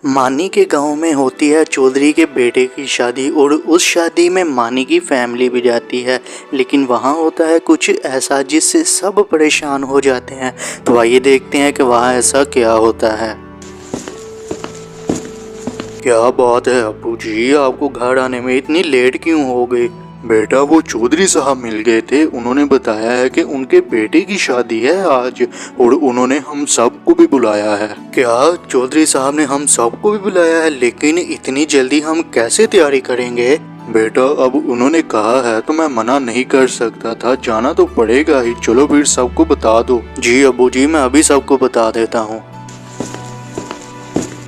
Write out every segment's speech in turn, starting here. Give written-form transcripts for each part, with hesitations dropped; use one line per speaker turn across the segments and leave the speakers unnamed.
मानी के गांव में होती है चौधरी के बेटे की शादी और उस शादी में मानी की फैमिली भी जाती है, लेकिन वहां होता है कुछ ऐसा जिससे सब परेशान हो जाते हैं। तो आइए देखते हैं कि वहां ऐसा क्या होता है। क्या बात है अब्बू जी, आपको घर आने में इतनी लेट क्यों हो गई? बेटा वो चौधरी साहब मिल गए थे, उन्होंने बताया है कि उनके बेटे की शादी है आज और उन्होंने हम सबको भी बुलाया है। क्या चौधरी साहब ने हम सबको भी बुलाया है? लेकिन इतनी जल्दी हम कैसे तैयारी करेंगे? बेटा अब उन्होंने कहा है तो मैं मना नहीं कर सकता था, जाना तो पड़ेगा ही। चलो फिर सबको बता दो। जी अब्बू जी, मैं अभी सबको बता देता हूँ।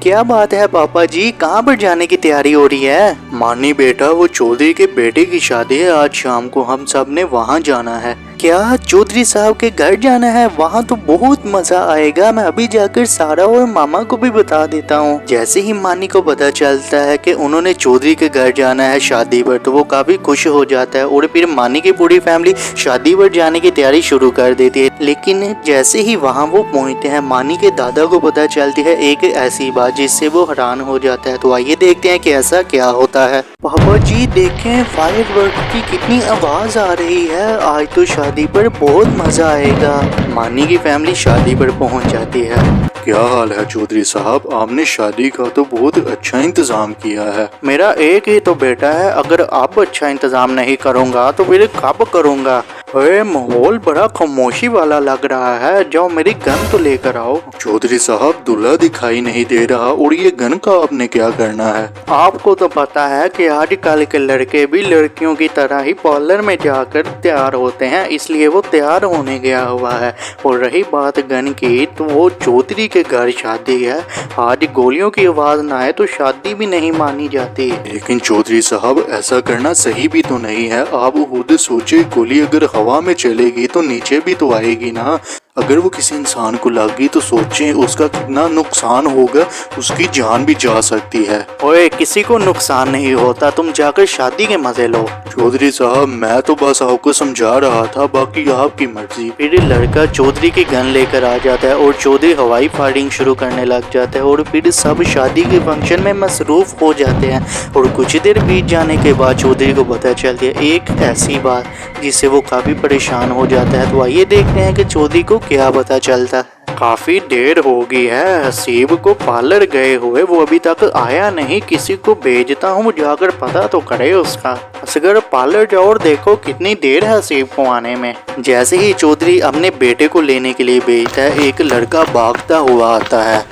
क्या बात है पापा जी, कहाँ पर जाने की तैयारी हो रही है? मानी बेटा, वो चौधरी के बेटे की शादी है आज शाम को, हम सब ने वहाँ जाना है। क्या चौधरी साहब के घर जाना है? वहाँ तो बहुत मजा आएगा। मैं अभी जाकर सारा और मामा को भी बता देता हूँ। जैसे ही मानी को पता चलता है कि उन्होंने चौधरी के घर जाना है शादी पर, तो वो काफी खुश हो जाता है और फिर मानी की पूरी फैमिली शादी पर जाने की तैयारी शुरू कर देती है। लेकिन जैसे ही वहाँ वो पहुँचते हैं, मानी के दादा को पता चलती है एक ऐसी बात जिससे वो हैरान हो जाता है। तो आइए देखते हैं कि ऐसा क्या होता है। पापा जी देखें, फायरवर्क की कितनी आवाज आ रही है। आज तो शादी पर बहुत मजा आएगा। मानी की फैमिली शादी पर पहुंच जाती है। क्या हाल है चौधरी साहब, आपने शादी का तो बहुत अच्छा इंतजाम किया है। मेरा एक ही तो बेटा है, अगर आप अच्छा इंतजाम नहीं करूँगा तो फिर कब करूँगा? अरे माहौल बड़ा खामोशी वाला लग रहा है, जाओ मेरी गन तो लेकर आओ। चौधरी साहब दूल्हा दिखाई नहीं दे रहा और ये गन का आपने क्या करना है? आपको तो पता है कि आजकल के लड़के भी लड़कियों की तरह ही पार्लर में जाकर तैयार होते हैं, इसलिए वो तैयार होने गया हुआ है। और रही बात गन की, तो वो चौधरी के घर शादी है। आज गोलियों की आवाज ना आए तो शादी भी नहीं मानी जाती। लेकिन चौधरी साहब ऐसा करना सही भी तो नहीं है। आप खुद सोचे, गोली अगर हवा में चलेगी तो नीचे भी तो आएगी ना। अगर वो किसी इंसान को लग गई तो सोचें उसका कितना नुकसान होगा, उसकी जान भी जा सकती है। ओए किसी को नुकसान नहीं होता, तुम जाकर शादी के मजे लो। चौधरी साहब मैं तो बस आपको समझा रहा था, बाकी आपकी मर्जी। फिर लड़का चौधरी की गन लेकर आ जाता है और चौधरी हवाई फायरिंग शुरू करने लग जाता है और फिर सब शादी के फंक्शन में मसरूफ हो जाते हैं। और कुछ देर बीत जाने के बाद चौधरी को पता चलती है एक ऐसी बात जिससे वो काफी परेशान हो जाता है। तो आइए देखते हैं कि चौधरी को क्या पता चलता है। काफी देर हो गई है, हसीब को पार्लर गए हुए, वो अभी तक आया नहीं। किसी को भेजता हूँ, जाकर पता तो करे उसका। असगर पार्लर जाओ और देखो कितनी देर है हसीब को आने में। जैसे ही चौधरी अपने बेटे को लेने के लिए भेजता है, एक लड़का भागता हुआ आता है।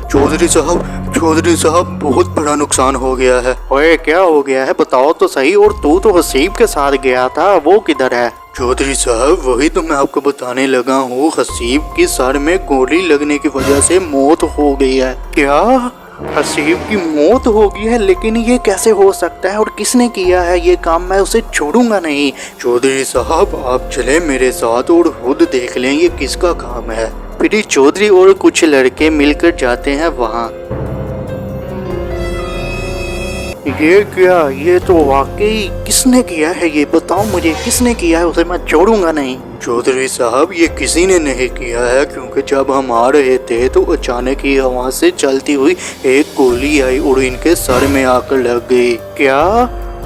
चौधरी साहब बहुत बड़ा नुकसान हो गया है। ओए क्या हो गया है, बताओ तो सही। और तू तो हसीब के साथ गया था, वो किधर है? चौधरी साहब वही तो मैं आपको बताने लगा हूँ, हसीब की सर में गोली लगने की वजह से मौत हो गई है। क्या हसीब की मौत हो गई है? लेकिन ये कैसे हो सकता है और किसने किया है ये काम? मैं उसे छोड़ूंगा नहीं। चौधरी साहब आप चले मेरे साथ और खुद देख लें ये किसका काम है। फिर चौधरी और कुछ लड़के मिलकर जाते हैं वहाँ। ये क्या, ये तो वाकई किसने किया है? ये बताओ मुझे, किसने किया है? उसे मैं छोड़ूंगा नहीं। चौधरी साहब ये किसी ने नहीं किया है, क्योंकि जब हम आ रहे थे तो अचानक ही हवा से चलती हुई एक गोली आई और इनके सर में आकर लग गई। क्या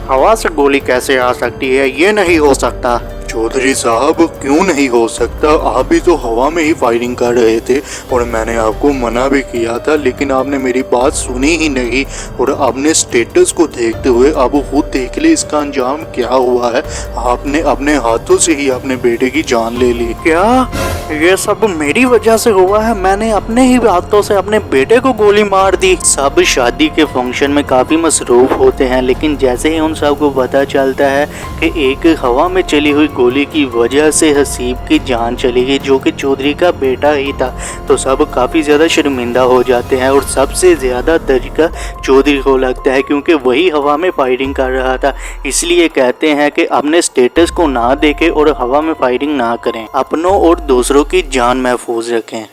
हवा से गोली कैसे आ सकती है? ये नहीं हो सकता। चौधरी साहब क्यों नहीं हो सकता? आप भी तो हवा में ही फायरिंग कर रहे थे और मैंने आपको मना भी किया था, लेकिन आपने मेरी बात सुनी ही नहीं। और आपने स्टेटस को देखते हुए आप खुद देख ले इसका अंजाम क्या हुआ है। आपने अपने हाथों से ही अपने बेटे की जान ले ली। क्या ये सब मेरी वजह से हुआ है? मैंने अपने ही हाथों से अपने बेटे को गोली मार दी। सब शादी के फंक्शन में काफी मसरूफ होते हैं, लेकिन जैसे ही उन सबको पता चलता है कि एक हवा में चली हुई गोली की वजह से हसीब की जान चली गई, जो कि चौधरी का बेटा ही था, तो सब काफ़ी ज़्यादा शर्मिंदा हो जाते हैं। और सबसे ज़्यादा धक्का चौधरी को लगता है, क्योंकि वही हवा में फायरिंग कर रहा था। इसलिए कहते हैं कि अपने स्टेटस को ना देखें और हवा में फायरिंग ना करें, अपनों और दूसरों की जान महफूज रखें।